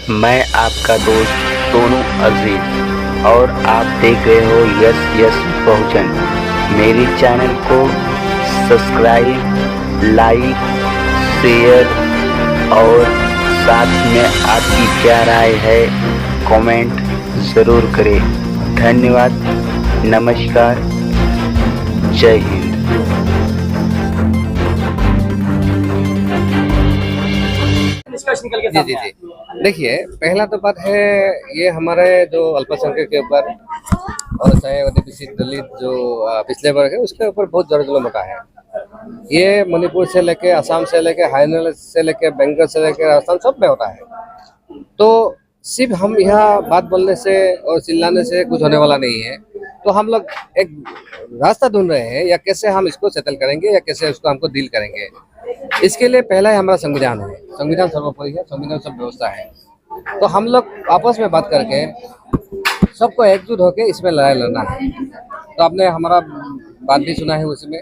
मैं आपका दोस्त सोनू अजीज और आप देख रहे हो यस यस बहुजन। मेरी चैनल को सब्सक्राइब, लाइक, शेयर और साथ में आपकी क्या राय है कमेंट ज़रूर करें। धन्यवाद, नमस्कार, जय हिंद। जी जी जी देखिए, पहला तो बात है ये हमारे जो अल्पसंख्यक के ऊपर और चाहे ओबीसी दलित जो पिछले वर्ग है उसके ऊपर बहुत जोर जुलूम होता है। ये मणिपुर से लेके असम से लेके हरियाणा से लेके बंगाल से लेके राजस्थान सब में होता है। तो सिर्फ हम यहाँ बात बोलने से और चिल्लाने से कुछ होने वाला नहीं है। तो हम लोग एक रास्ता ढूंढ रहे हैं या कैसे हम इसको सेटल करेंगे या कैसे उसको हमको डील करेंगे। इसके लिए पहला ही हमारा संविधान है, संविधान सर्वोपरि है, संविधान सब व्यवस्था है। तो हम लोग आपस में बात करके सबको एकजुट होकर इसमें लड़ाई लड़ना है। तो आपने हमारा बात भी सुना है। उसमें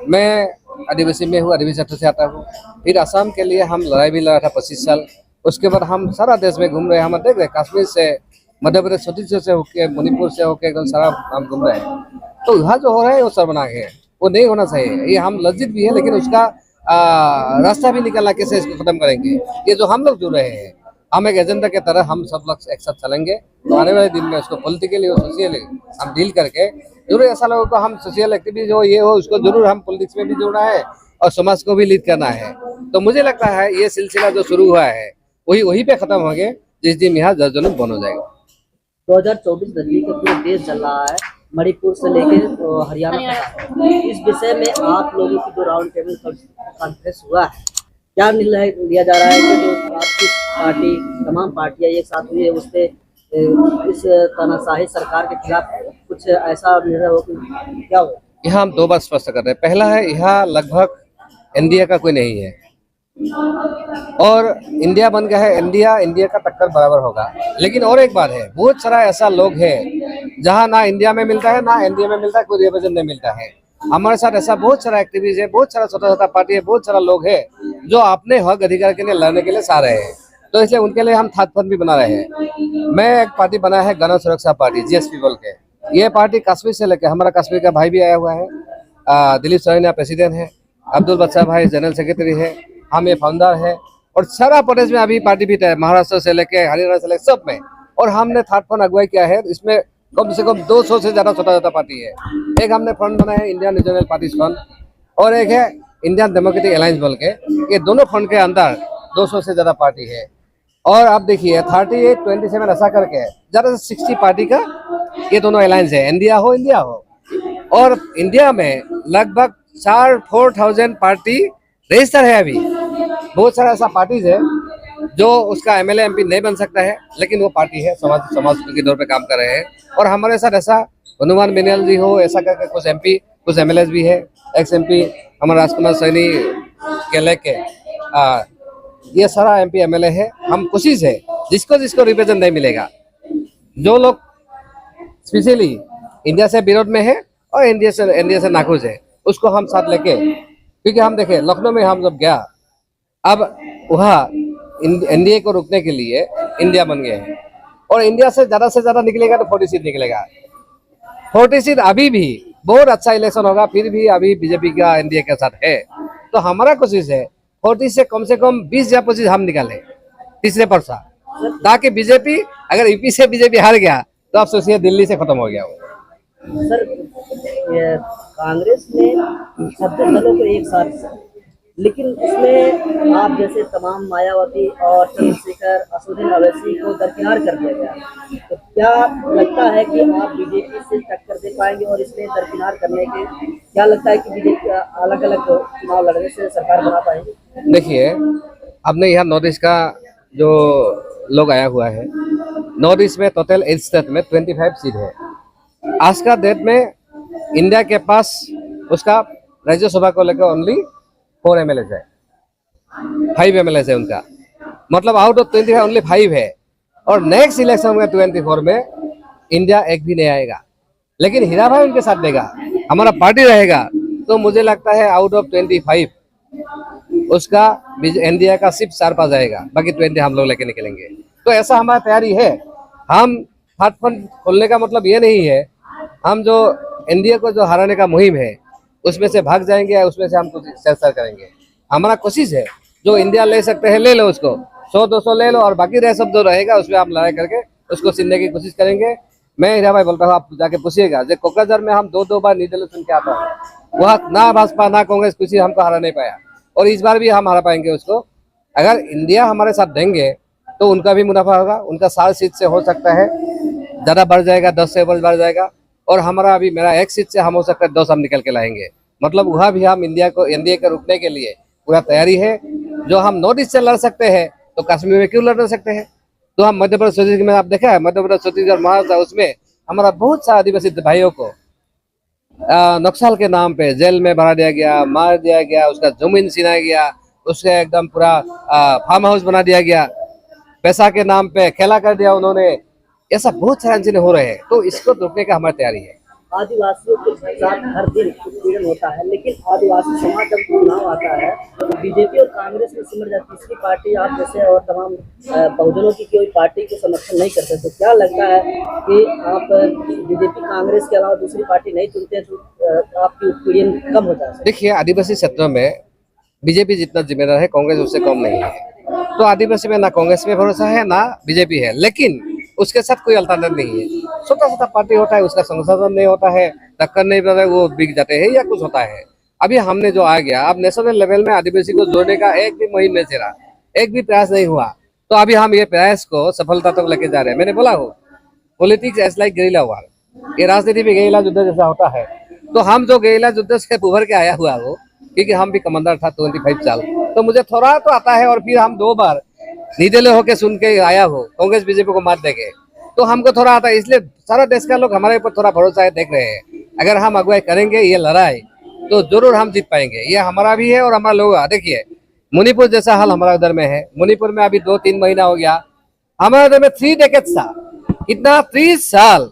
मैं आदिवासी में हूँ, आदिवासी क्षेत्र से आता हूँ। फिर असम के लिए हम लड़ाई भी लड़ा था 25 साल। उसके बाद हम सारा देश में घूम रहे हैं। हम देख रहे हैं कश्मीर से, मध्य प्रदेश छत्तीसगढ़ से होके, मणिपुर से होके एकदम सारा हम घूम रहे हैं। तो यहाँ जो हो रहा है वो सर्वनाक है, वो नहीं होना चाहिए। ये हम लज्जित भी है, लेकिन उसका रास्ता भी निकालना कैसे इसको खत्म करेंगे। ये जो हम लोग जुड़ रहे हैं, हम एक एजेंडा के तरह हम सब लोग एक साथ चलेंगे। तो आने वाले दिन में उसको पॉलिटिकली और सोशली हम डील करके जरूर ऐसा लोगों को हम सोशल एक्टिविटी जो ये हो उसको जरूर हम पॉलिटिक्स में भी जोड़ना है और समाज को भी लीड करना है। तो मुझे लगता है ये सिलसिला जो शुरू हुआ है वही पे खत्म हो गया जिस दिन यहाँ जन जुलूम बंद हो जाएगा। 2024 दिल्ली के पूरे देश चल रहा है, मणिपुर से लेकर तो हरियाणा तक। इस विषय में आप लोगों की जो राउंड टेबल कॉन्फ्रेंस हुआ है, क्या निर्णय लिया जा रहा है कि जो आपकी पार्टी तमाम पार्टियां एक साथ हुई है उस पर इस तानाशाही सरकार के खिलाफ कुछ ऐसा निर्णय हो कि क्या हो? यहाँ हम दो बात स्पष्ट कर रहे हैं। पहला है, यहाँ लगभग एनडीए का कोई नहीं है और इंडिया बन गया है। इंडिया का टक्कर बराबर होगा। लेकिन और एक बात है, बहुत सारा ऐसा लोग है जहाँ ना इंडिया में मिलता है ना एनडीए में मिलता है, कोई रिप्रेजेंट नहीं मिलता है। हमारे साथ ऐसा बहुत सारा एक्टिविस्ट है, बहुत सारा छोटा छोटा पार्टी है, बहुत सारा लोग है जो अपने हक अधिकार के लिए लड़ने के लिए चाह रहे हैं। तो इसलिए उनके लिए हम थाट फंड भी बना रहे हैं। मैं एक पार्टी बना है गण सुरक्षा पार्टी, जीएसपी बोल के। ये पार्टी कश्मीर से लेकर, हमारा कश्मीर का भाई भी आया हुआ है, दिलीप सरेना प्रेसिडेंट है, अब्दुल बच्चा भाई जनरल सेक्रेटरी है, हम ये फाउंडर है और सारा प्रदेश में अभी पार्टी भी है, महाराष्ट्र से लेके हरियाणा से लेके सब में। और हमने थर्ड फंड अगुवाई किया है। इसमें कम से कम 200 से ज्यादा छोटा छोटा पार्टी है। एक हमने फंड बनाया है इंडियन रीजनल पार्टी फंड और एक है इंडियन डेमोक्रेटिक अलायंस बोल के। ये दोनों फंड के अंदर 200 से ज्यादा पार्टी है। और आप देखिए 38, 27 ऐसा करके ज्यादा से 60 पार्टी का ये दोनों अलायंस है। इंडिया हो और इंडिया में लगभग 4,000 पार्टी रजिस्टर है। अभी बहुत सारा ऐसा पार्टीज है जो उसका एमएलए एमपी नहीं बन सकता है, लेकिन वो पार्टी है, समाज के तौर पे काम कर रहे हैं। और हमारे साथ ऐसा हनुमान बेनियल जी हो, ऐसा करके कुछ एमपी कुछ एमएलए भी है। एक्स एमपी हमारा राजकुमार सैनी के लेके ये सारा एमपी एमएलए है। हम कोशिश है जिसको रिप्रेजेंट नहीं मिलेगा, जो लोग स्पेशली इंडिया से विरोध में है और इंडिया से नाखुश है, उसको हम साथ लेके, क्योंकि हम देखे लखनऊ में हम जब गया, अब वहाँ एनडीए को रोकने के लिए इंडिया बन गया है और इंडिया से ज्यादा निकलेगा तो 40 सीट निकलेगा। 40 सीट अभी भी बहुत अच्छा इलेक्शन होगा, फिर भी अभी बीजेपी का एनडीए के साथ है। तो हमारा कोशिश है 40 से कम 20 या 25 हम निकाले तीसरे परसा, ताकि बीजेपी, अगर यूपी से बीजेपी हार गया तो आप सोचिए दिल्ली से खत्म हो गया वो। सर, कांग्रेस ने 70 दलों को एक साथ, लेकिन उसमें आप जैसे तमाम मायावती और चंद्रशेखर, असदुद्दीन अवैसी को दरकिनार कर दिया गया। तो क्या लगता है कि आप बीजेपी से टक्कर दे पाएंगे और इसमें दरकिनार करने के क्या लगता है कि बीजेपी अलग अलग चुनाव लड़ने से सरकार बना पाएंगे? देखिए, आपने यहाँ नॉर्थ ईस्ट का जो लोग आया हुआ है, नॉर्थ ईस्ट में टोटल 8 स्टेट में 25 सीट है। आज का डेट में इंडिया के पास उसका राज्यसभा को लेकर ओनली 4 एमएलए है, 5 एमएलए है उनका। मतलब आउट ऑफ 25 ओनली 5 है। और नेक्स्ट इलेक्शन में 24 में इंडिया एक भी नहीं आएगा, लेकिन हीरा भाई उनके साथ देगा, हमारा पार्टी रहेगा। तो मुझे लगता है आउट ऑफ 25 उसका इंडिया का सिर्फ 4-5 आएगा, बाकी 20 हम लोग लेके निकलेंगे। तो ऐसा हमारा तैयारी है। हम हाथ फंड खोलने का मतलब ये नहीं है हम जो एनडीए को जो हराने का मुहिम है उसमें से भाग जाएंगे या उसमें से हम कुछ सेंसर करेंगे। हमारा कोशिश है जो इंडिया ले सकते हैं ले लो, उसको 100-200 ले लो और बाकी रह सब जो रहेगा उसमें आप लड़ाई करके उसको छीनने की कोशिश करेंगे। मैं हीरा भाई बोलता हूँ, आप जाके पूछिएगा जो कोकराझार में हम 2-2 बार निर्दलीय चुन के आता हूँ, वह ना भाजपा ना कांग्रेस किसी हमको हरा नहीं पाया और इस बार भी हम हरा पाएंगे उसको। अगर इंडिया हमारे साथ देंगे तो उनका भी मुनाफा होगा, उनका 7 सीट से हो सकता है ज़्यादा बढ़ जाएगा, 10 से बढ़ जाएगा और हमारा अभी मेरा 1 सीट से हम हो सकता है 2 हम निकल के लाएंगे। मतलब वहाँ भी हम इंडिया को एनडीए को रुकने के लिए पूरा तैयारी है। जो हम नॉर्थ ईस्ट से लड़ सकते हैं तो कश्मीर में क्यों लड़ नहीं सकते हैं। तो हम मध्य प्रदेश छत्तीसगढ़ में आप देखा है मध्य प्रदेश छत्तीसगढ़ महाराष्ट्र उसमें हमारा बहुत सा आदिवासी भाइयों को नक्सल के नाम पे जेल में भरा दिया गया, मार दिया गया, उसका जमीन छीना गया, उसका एकदम पूरा फार्म हाउस बना दिया गया, पैसा के नाम पे खेला कर दिया उन्होंने। ऐसा बहुत सारे चीजें हो रहे हैं तो इसको रोकने का हमारी तैयारी है। आदिवासियों के साथ हर दिन उत्पीड़न होता है, लेकिन आदिवासी समाज जब चुनाव आता है तो बीजेपी और कांग्रेस में सिमट जाती है। तीसरी पार्टी आप जैसे और तमाम बहुजनों की कोई पार्टी को समर्थन नहीं करते, तो क्या लगता है कि आप बीजेपी कांग्रेस के अलावा दूसरी पार्टी नहीं चुनते तो आपकी उत्पीड़न कम हो जाता है? देखिए, आदिवासी क्षेत्रों में बीजेपी जितना जिम्मेदार है कांग्रेस उससे कम नहीं है। तो आदिवासी में ना कांग्रेस में भरोसा है ना बीजेपी है, लेकिन उसके साथ कोई अल्टरनेट नहीं है। छोटा पार्टी होता है, उसका संशोधन नहीं होता है, टक्कर नहीं पड़ता है, वो बिक जाते हैं या कुछ होता है। अभी हमने जो आ गया, अब नेशनल लेवल में आदिवासी को जोड़ने का एक भी मुहिम नहीं चला, एक भी प्रयास नहीं हुआ। तो अभी हम ये प्रयास को सफलता तक लेके जा रहे हैं। मैंने बोला हो पॉलिटिक्स एज लाइक गेरिला वार, ये राजनीति में गेरिला युद्ध जैसा होता है। तो हम जो गेरिला युद्ध से उभर के आया हुआ हो, क्योंकि हम भी कमांडर था 25 साल, तो मुझे थोड़ा तो आता है। और फिर हम 2 बार निर्दलीय होके सुन के आया हो कांग्रेस बीजेपी को मार देंगे, तो हमको थोड़ा आता है। इसलिए सारा देश का लोग हमारे ऊपर थोड़ा भरोसा है, देख रहे हैं। अगर हम अगुवाई करेंगे ये लड़ाई तो जरूर हम जीत पाएंगे। ये हमारा भी है और हमारा लोग। देखिए, मणिपुर जैसा हाल हमारा उधर में है। मणिपुर में अभी 2-3 महीना हो गया, हमारे उधर में 3 डेकेड था। कितना 30 साल,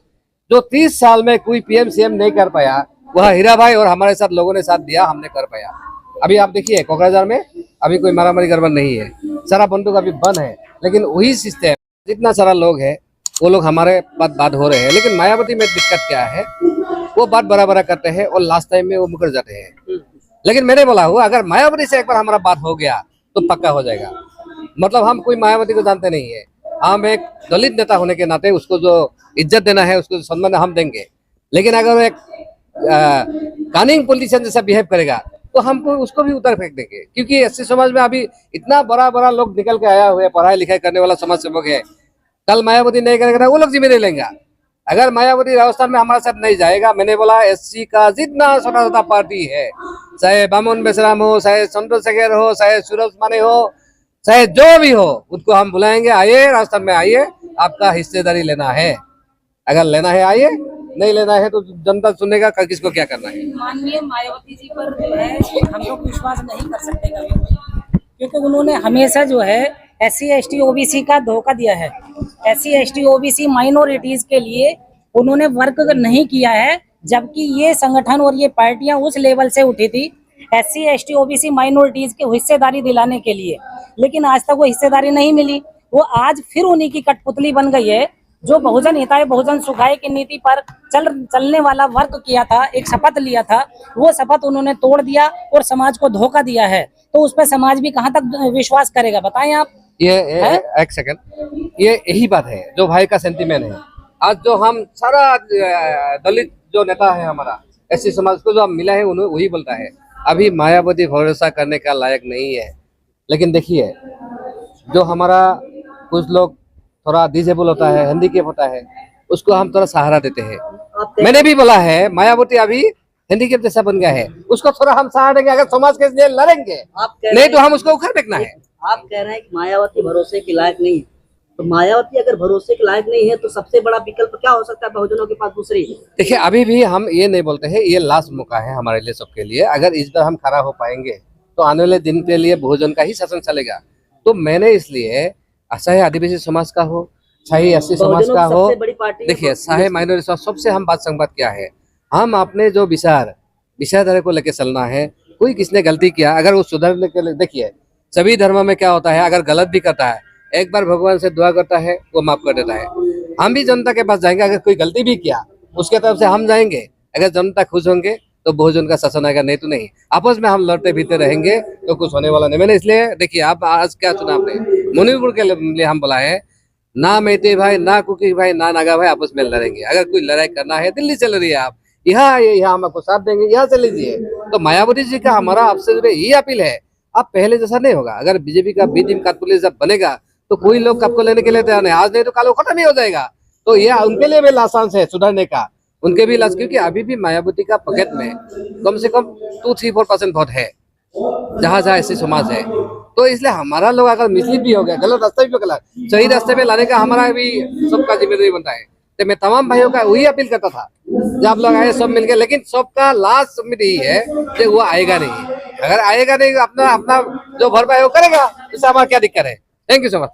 जो 30 साल में कोई पीएम सीएम नहीं कर पाया, वह हीरा भाई और हमारे साथ लोगों ने साथ दिया, हमने कर पाया। अभी आप देखिए कोकराझार में अभी कोई मारामारी गड़बड़ नहीं है, सारा बंदूक अभी बंद है। लेकिन वही सिस्टम, जितना सारा लोग है वो लोग हमारे बात हो रहे हैं। लेकिन मायावती में दिक्कत क्या है, वो बात बराबर करते हैं और लास्ट टाइम में वो मुकर जाते हैं। लेकिन मैंने बोला हुआ अगर मायावती से एक बार हमारा बात हो गया तो पक्का हो जाएगा। मतलब हम कोई मायावती को जानते नहीं है, हम एक दलित नेता होने के नाते उसको जो इज्जत देना है, उसको सम्मान हम देंगे। लेकिन अगर एक कानिंग पॉलिटिशियन जैसा बिहेव करेगा तो हमको उसको भी उतर फेंक देंगे। क्योंकि एससी समाज में अभी इतना बड़ा लोग निकल के आया हुआ है, पढ़ाई लिखाई करने वाला समाज सेवक है। कल मायावती नहीं करेगा वो लोग जिम्मेदारी लेंगे। अगर मायावती राजस्थान में हमारे साथ नहीं जाएगा, मैंने बोला एससी का जितना छोटा पार्टी है, चाहे बामन बेसराम हो, चाहे संतोष शेखर हो, चाहे सूरज माने हो, चाहे जो भी हो, उनको हम बुलाएंगे, आइए राजस्थान में आइए, आपका हिस्सेदारी लेना है। अगर लेना है आइए, नहीं लेना है तो जनता सुनेगा किसको क्या करना है। माननीय मायावती जी पर जो है हम लोग विश्वास नहीं कर सकते कभी, क्योंकि उन्होंने हमेशा जो है SC ST OBC का धोखा दिया है। SC ST OBC माइनॉरिटीज के लिए उन्होंने वर्क नहीं किया है, जबकि ये संगठन और ये पार्टियां उस लेवल से उठी थी SC ST OBC माइनॉरिटीज की हिस्सेदारी दिलाने के लिए, लेकिन आज तक वो हिस्सेदारी नहीं मिली। वो आज फिर उन्हीं की कठपुतली बन गई है। जो बहुजन हिताय बहुजन सुखाय की नीति पर चलने वाला वर्क किया था, एक शपथ लिया था, वो शपथ उन्होंने तोड़ दिया और समाज को धोखा दिया है। तो उस पर समाज भी कहाँ तक विश्वास करेगा, बताएं आप। ये एक सेकंड, ये यही बात है जो भाई का सेंटीमेंट है। आज जो हम सारा दलित जो नेता है हमारा एससी समाज को जो हम मिला है, उन्हें वही बोलता है अभी मायावती भरोसा करने का लायक नहीं है। लेकिन देखिए, जो हमारा कुछ लोग थोड़ा डिसेबल होता है, हैंडीकैप होता है, उसको हम थोड़ा सहारा देते हैं। मैंने भी बोला है मायावती अभी हैंडीकैप जैसा बन गया है, उसको थोड़ा हम सहारा देंगे। अगर समाज के लिए लड़ेंगे, नहीं तो हम उसको उखाड़ फेंकना है। आप कह रहे हैं कि मायावती भरोसे के लायक नहीं है, तो मायावती अगर भरोसे के लायक नहीं है तो सबसे बड़ा विकल्प क्या हो सकता है बहुजनों के पास दूसरी? देखिए, अभी भी हम ये नहीं बोलते हैं, ये लास्ट मौका है हमारे लिए, सबके लिए। अगर इस बार हम खड़ा हो पाएंगे तो आने वाले दिन के लिए बहुजन का ही शासन चलेगा। तो मैंने इसलिए चाहे आदिवासी समाज का हो, चाहे एससी समाज का हो, देखिए चाहे माइनॉरिटी समाज, सबसे हम बात संवाद क्या है, हम अपने जो विचारधारा को लेकर चलना है। कोई किसने गलती किया, अगर वो सुधरने के लिए, देखिए सभी धर्मों में क्या होता है, अगर गलत भी करता है एक बार भगवान से दुआ करता है, वो माफ कर देता है। हम भी जनता के पास जाएंगे, अगर कोई गलती भी किया उसके तरफ से हम जाएंगे, अगर जनता खुश होंगे तो बहुजन का शासन आएगा, नहीं तो नहीं। आपस में हम लड़ते भीते रहेंगे तो कुछ होने वाला नहीं। मैंने इसलिए देखिए, आप आज क्या चुना आपने, मणिपुर के लिए हम बोला है, ना मैते भाई, ना कुकी भाई, ना नागा भाई आपस में लड़ेंगे। अगर कोई लड़ाई करना है, दिल्ली चल रही है, आप यहाँ आइए, यहाँ हम आपको साथ देंगे, यहाँ से लीजिए। तो मायावती जी का हमारा आपसे यही अपील है, अब पहले जैसा नहीं होगा। अगर बीजेपी का बी टीम का पुलिस जब बनेगा तो कोई लोग आपको लेने के लिए तैयार नहीं, आज नहीं तो कल वो खत्म ही हो जाएगा। तो ये उनके लिए भी लासान है सुधरने का, उनके भी लाश, क्योंकि अभी भी मायावती का पॉकेट में कम से कम 2-3-4% वोट है, जहाँ जहाँ ऐसे समाज है। तो इसलिए हमारा लोग अगर मिसलीड भी हो गया, गलत रास्ते भी गलत, सही रास्ते पे लाने का हमारा भी सबका जिम्मेदारी बनता है। तो मैं तमाम भाइयों का वही अपील करता था, जब आप लोग आए सब मिलके, लेकिन सबका लास्ट सबमिट यही है कि वो आएगा नहीं। अगर आएगा नहीं, अपना अपना जो भरपाई वो करेगा, इससे हमारा क्या दिक्कत है। Thank you so much.